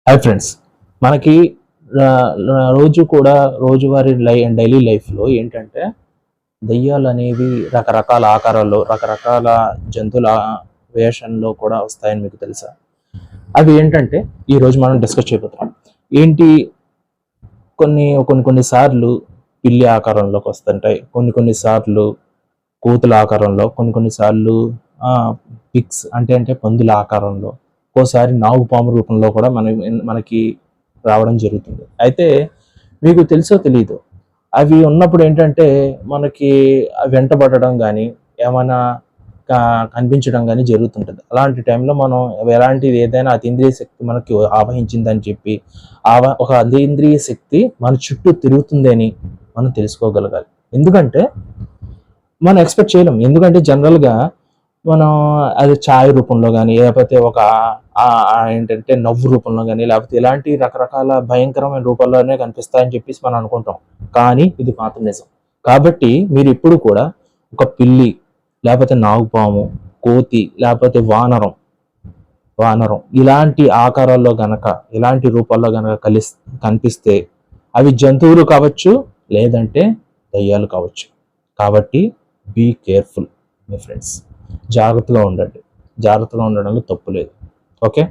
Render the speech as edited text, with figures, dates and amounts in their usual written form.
Hi friends, మనకి రోజువారీ daily లైఫ్లో ఏంటంటే దెయ్యాలు అనేవి రకరకాల ఆకారాల్లో రకరకాల జంతువుల వేషంలో కూడా వస్తాయని మీకు తెలుసా? అవి ఏంటంటే ఈరోజు మనం డిస్కస్ చేయబోతున్నాం. ఏంటి, కొన్ని కొన్ని కొన్నిసార్లు పిల్లి ఆకారంలోకి వస్తుంటాయి, కొన్ని సార్లు కోతుల ఆకారంలో, కొన్నిసార్లు పిక్స్ అంటే పందుల ఆకారంలో, ఒక్కోసారి నాగుపాము రూపంలో కూడా మనకి రావడం జరుగుతుంది. అయితే మీకు తెలుసో తెలీదు, అవి ఉన్నప్పుడు ఏంటంటే మనకి వెంటబడడం కానీ ఏమైనా కనిపించడం కానీ జరుగుతుంటుంది. అలాంటి టైంలో మనం ఎలాంటిది ఏదైనా అతీంద్రియ శక్తి మనకి ఆవహించిందని చెప్పి ఒక అతీంద్రియ శక్తి మన చుట్టూ తిరుగుతుందని మనం తెలుసుకోగలగాలి. ఎందుకంటే మనం ఎక్స్పెక్ట్ చేయలేం. ఎందుకంటే జనరల్గా మనం అది ఛాయ్ రూపంలో కానీ, లేకపోతే ఒక ఏంటంటే నవ్వు రూపంలో కానీ, లేకపోతే ఇలాంటి రకరకాల భయంకరమైన రూపాల్లోనే కనిపిస్తాయని చెప్పేసి మనం అనుకుంటాం. కానీ ఇది మాత్రం నిజం. కాబట్టి మీరు ఎప్పుడు కూడా ఒక పిల్లి, లేకపోతే నాగుపాము, కోతి, లేకపోతే వానరం ఇలాంటి ఆకారాల్లో గనక, ఇలాంటి రూపాల్లో గనక కనిపిస్తే అవి జంతువులు కావచ్చు, లేదంటే దయ్యాలు కావచ్చు. కాబట్టి బీ కేర్ఫుల్ మై ఫ్రెండ్స్. జాగ్రత్తగా ఉండండి. జాగ్రత్తగా ఉండడంలో తప్పు లేదు. ఓకే.